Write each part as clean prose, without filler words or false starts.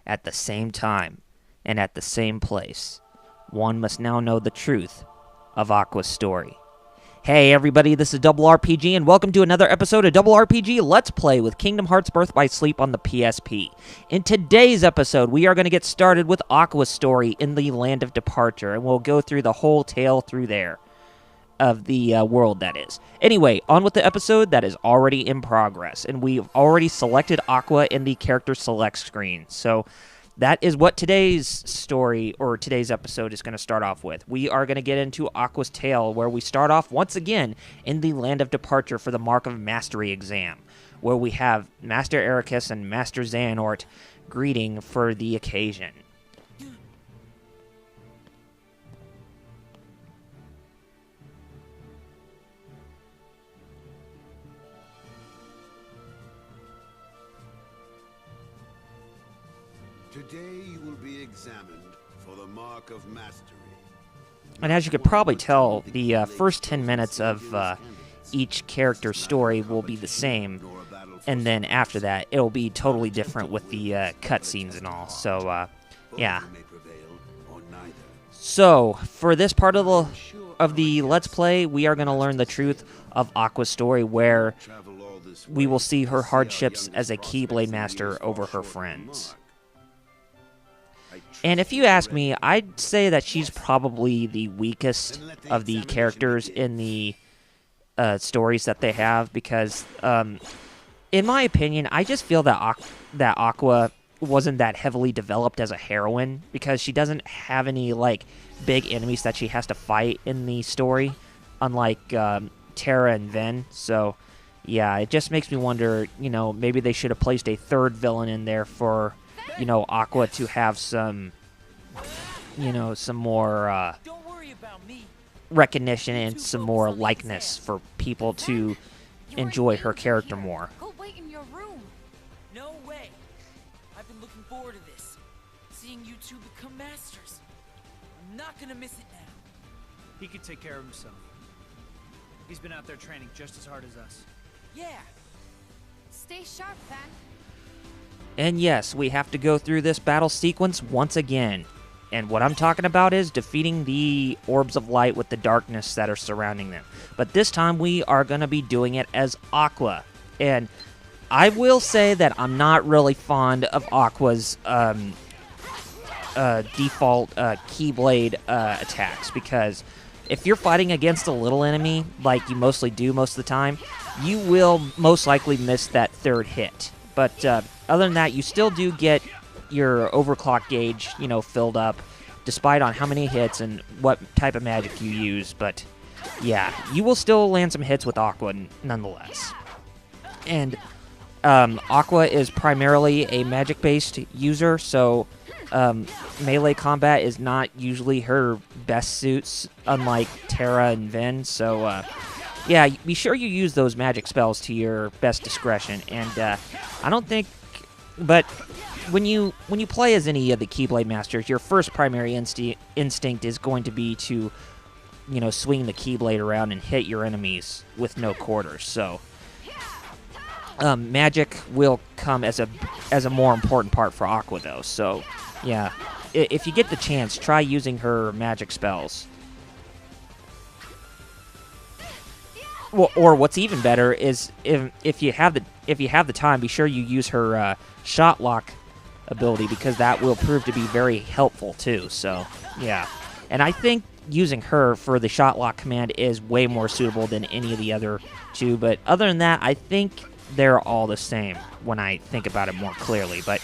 at the same time and at the same place. One must now know the truth of Aqua's story. Hey everybody, this is Double RPG, and welcome to another episode of Double RPG Let's Play with Kingdom Hearts Birth by Sleep on the PSP. In today's episode, we are going to get started with Aqua's story in the Land of Departure, and we'll go through the whole tale through there. Of the world, that is. Anyway, on with the episode that is already in progress, and we've already selected Aqua in the character select screen. So that is what today's story, or today's episode, is going to start off with. We are going to get into Aqua's tale, where we start off once again in the Land of Departure for the Mark of Mastery exam, where we have Master Ericus and Master Xehanort greeting for the occasion. Today you will be examined for the Mark of Mastery. And as you could probably tell, the first 10 minutes of each character's story will be the same, and then after that, it'll be totally different with the cutscenes and all. So, yeah. So, for this part of the Let's Play, we are going to learn the truth of Aqua's story, where we will see her hardships as a Keyblade Master over her friends. And if you ask me, I'd say that she's probably the weakest of the characters in the stories that they have, because, in my opinion, I just feel that Aqua wasn't that heavily developed as a heroine, because she doesn't have any, like, big enemies that she has to fight in the story, unlike Terra and Ven. So, yeah, it just makes me wonder, you know, maybe they should have placed a third villain in there for, you know, Aqua to have some, you know, some more recognition and some more likeness for people to enjoy her character more. Go wait in your room. No way. I've been looking forward to this. Seeing you two become masters. I'm not gonna miss it now. He could take care of himself. He's been out there training just as hard as us. Yeah. Stay sharp, then. And yes, we have to go through this battle sequence once again. And what I'm talking about is defeating the orbs of light with the darkness that are surrounding them. But this time we are going to be doing it as Aqua. And I will say that I'm not really fond of Aqua's default Keyblade attacks. Because if you're fighting against a little enemy, like you mostly do most of the time, you will most likely miss that third hit. But other than that, you still do get your overclock gauge, you know, filled up, despite on how many hits and what type of magic you use. But yeah, you will still land some hits with Aqua nonetheless. And Aqua is primarily a magic-based user, so melee combat is not usually her best suits, unlike Terra and Ven. So yeah, be sure you use those magic spells to your best discretion. And I don't think, but when you play as any of the Keyblade Masters, your first primary instinct is going to be to, you know, swing the Keyblade around and hit your enemies with no quarters. So magic will come as a more important part for Aqua, though. So yeah, if you get the chance, try using her magic spells. Well, or what's even better is if you have the time, be sure you use her shot lock ability, because that will prove to be very helpful too. So yeah, and I think using her for the shot lock command is way more suitable than any of the other two. But other than that, I think they're all the same when I think about it more clearly. But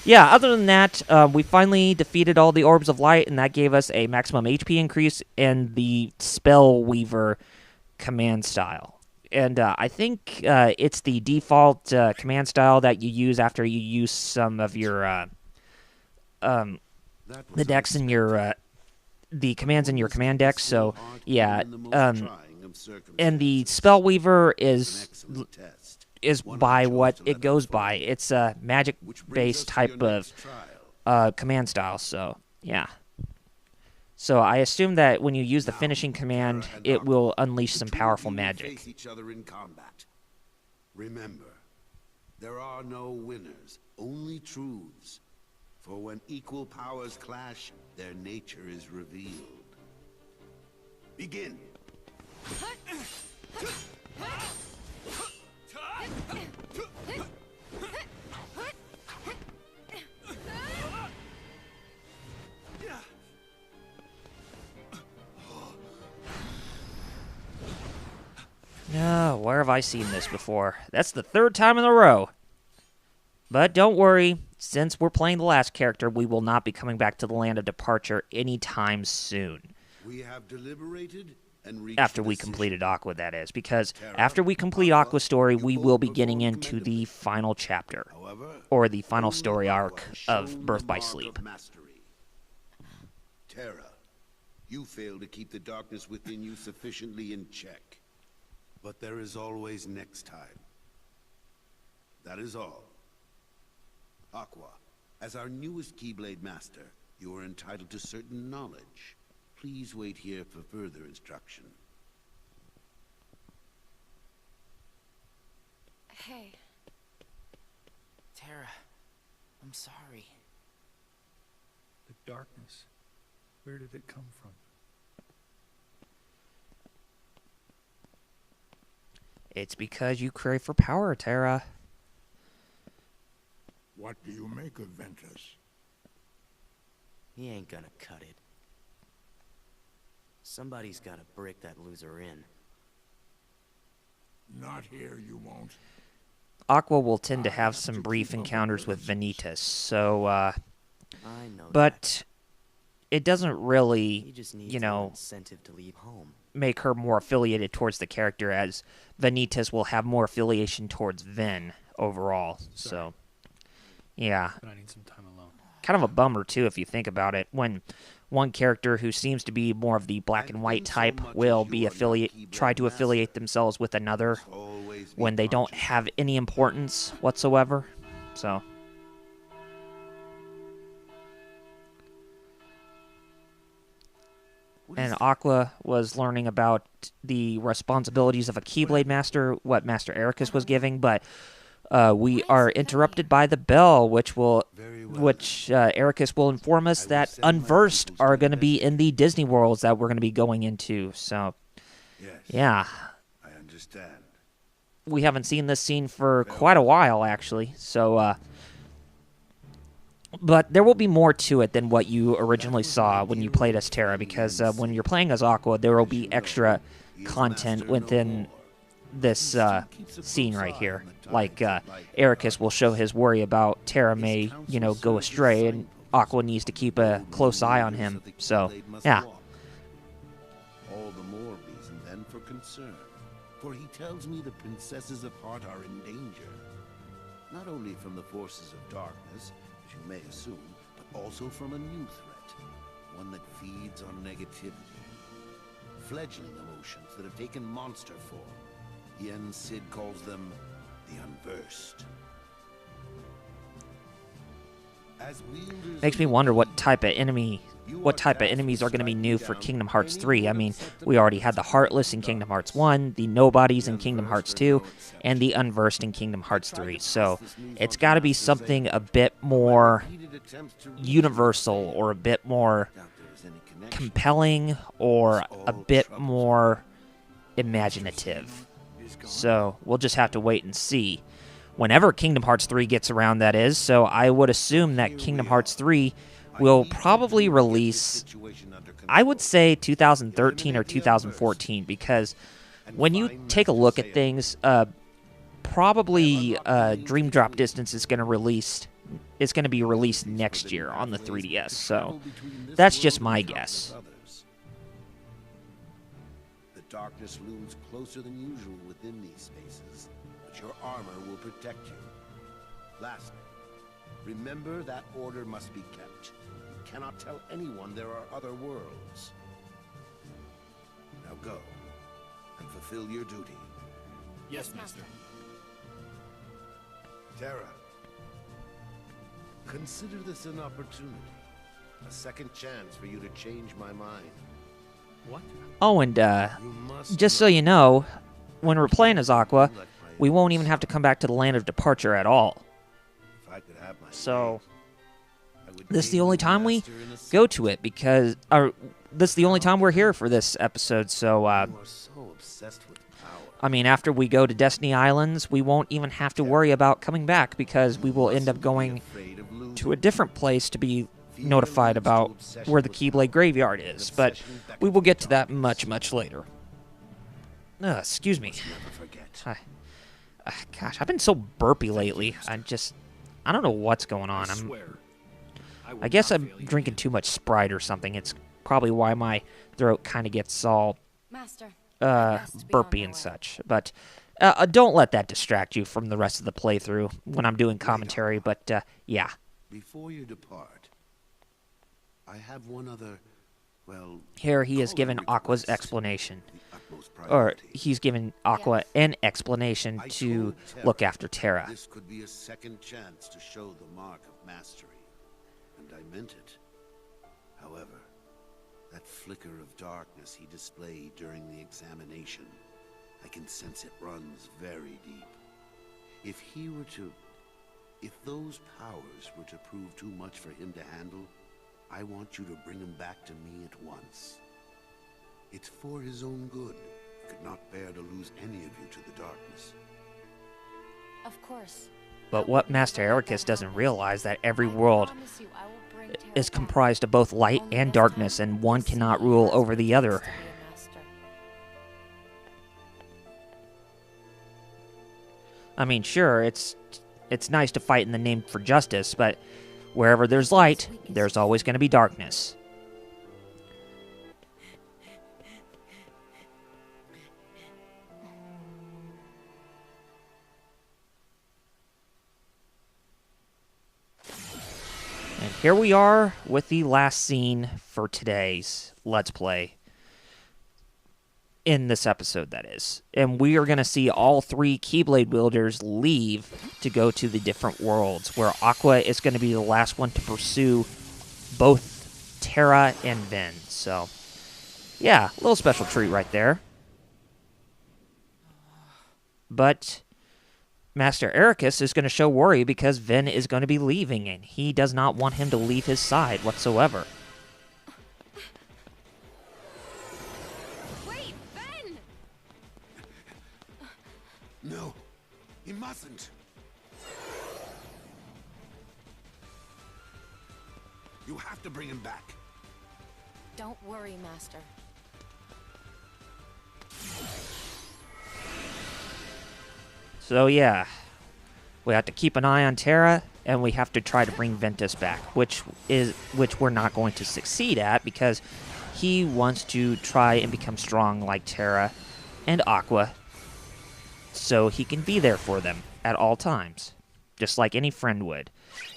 yeah, other than that, we finally defeated all the orbs of light, and that gave us a maximum HP increase in the Spell Weaver command style. And I think it's the default command style that you use after you use some of your the decks in your the commands in your command deck. So yeah, and the Spell Weaver is by what it goes by. It's a magic-based type of command style. So yeah. So I assume that when you use the finishing command, it will unleash some powerful magic. Face each other in combat. Remember, there are no winners, only truths. For when equal powers clash, their nature is revealed. Begin. No, where have I seen this before? That's the third time in a row. But don't worry, since we're playing the last character, we will not be coming back to the land of departure anytime soon. We have deliberated and reached After a we decision. completed Aqua, that is. Because after we complete Aqua's story, we will be getting into the final chapter. However, Or the final only story Aqua arc has of shown Birth the by mark Sleep. of mastery. Terra, you failed to keep the darkness within you sufficiently in check. But there is always next time. That is all. Aqua, as our newest Keyblade Master, you are entitled to certain knowledge. Please wait here for further instruction. Hey, Terra, I'm sorry. The darkness. Where did it come from? It's because you crave for power, Terra. What do you make of Ventus? He ain't gonna cut it. Somebody's gotta break that loser in. Not here, you won't. Aqua will tend to have some brief encounters with Vanitas, so, I know but it doesn't that. He really, just needs you an know, incentive to leave home. make her more affiliated towards the character, as Vanitas will have more affiliation towards Vin overall. So, yeah. But I need some time alone. Kind of a bummer, too, if you think about it, when one character who seems to be more of the black and white type will be try to affiliate themselves with another when they don't have any importance whatsoever. So, and Aqua was learning about the responsibilities of a Keyblade Master, what Master Ericus was giving, but we are interrupted by the bell, which Ericus will inform us that Unversed are going to be in the Disney worlds that we're going to be going into. So, Yes, yeah, I understand. we haven't seen this scene for quite a while, actually. So, but there will be more to it than what you originally saw when you played as Terra, because when you're playing as Aqua, there will be extra content within this scene right here. Like, Ericus will show his worry about Terra may, go astray, and Aqua needs to keep a close eye on him. So, yeah. All the more reason then for concern. For he tells me the princesses of heart are in danger. Not only from the forces of darkness, as you may assume, but also from a new threat. One that feeds on negativity. Fledgling emotions that have taken monster form. Yen Sid calls them the Unversed. As wielders Makes me wonder what type of enemies are going to be new for Kingdom Hearts 3. I mean, we already had the Heartless in Kingdom Hearts 1, the Nobodies in Kingdom Hearts 2, and the Unversed in Kingdom Hearts 3. So, it's got to be something a bit more universal, or a bit more compelling, or a bit more imaginative. So, we'll just have to wait and see. Whenever Kingdom Hearts 3 gets around, that is. So, I would assume that Kingdom Hearts 3 will probably release, I would say 2013 or 2014, because when you take a look at things, probably Dream Drop Distance is going to be released next year on the 3DS. So, that's just my guess. Darkness looms closer than usual within these spaces, but your armor will protect you. Lastly, remember that order must be kept. You cannot tell anyone there are other worlds. Now go, and fulfill your duty. Yes, Master. Terra, consider this an opportunity. A second chance for you to change my mind. What? Oh, and You must just so you know, when we're playing as Aqua, we won't even have to come back to the land of departure at all. If I could have my So, way, I this is the only time we go to it because, or this is the only time we're here for this episode. So, You are so obsessed with power. I mean, after we go to Destiny Islands, we won't even have to worry about coming back because we will end up going to a different place to be notified about where the Keyblade Graveyard is. But we will get to that much, much later. Excuse me. Gosh, I've been so burpy lately. I don't know what's going on. I guess I'm drinking too much Sprite or something. It's probably why my throat kind of gets all Master. I guess to be on burpy my and way. such. But don't let that distract you from the rest of the playthrough when I'm doing commentary. But yeah. Before you depart, I have one other, well... Here he has call it given a Aqua's request. explanation. The utmost Or priority. he's given Aqua Yes. an explanation I to told Terra look after Terra. This could be a second chance to show the mark of mastery. And I meant it. However, that flicker of darkness he displayed during the examination, I can sense it runs very deep. If those powers were to prove too much for him to handle, I want you to bring him back to me at once. It's for his own good. I could not bear to lose any of you to the darkness. Of course. But what Master Ericus doesn't realize that every world promise you I will bring Terra is back. comprised of both light Only and this darkness, time, and one the cannot sea rule has over what the it other. takes to be a master. I mean, sure, it's nice to fight in the name for justice, but wherever there's light, there's always going to be darkness. And here we are with the last scene for today's Let's Play. In this episode, that is. And we are going to see all three Keyblade wielders leave to go to the different worlds, where Aqua is going to be the last one to pursue both Terra and Vin. So, yeah, a little special treat right there. But Master Ericus is going to show worry because Vin is going to be leaving, and he does not want him to leave his side whatsoever. Wait, Ben! No, he mustn't. You have to bring him back. Don't worry, Master. So yeah, we have to keep an eye on Terra, and we have to try to bring Ventus back, which we're not going to succeed at because he wants to try and become strong like Terra and Aqua, so he can be there for them at all times, just like any friend would.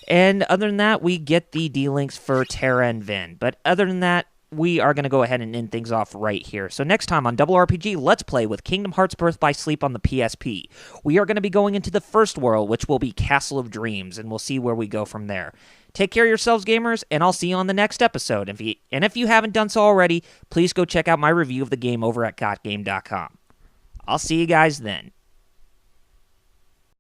And other than that, we get the D-Links for Terra and Vin. But other than that, we are going to go ahead and end things off right here. So next time on Double RPG, let's play with Kingdom Hearts Birth by Sleep on the PSP. We are going to be going into the first world, which will be Castle of Dreams, and we'll see where we go from there. Take care of yourselves, gamers, and I'll see you on the next episode. And if you haven't done so already, please go check out my review of the game over at gotgame.com. I'll see you guys then.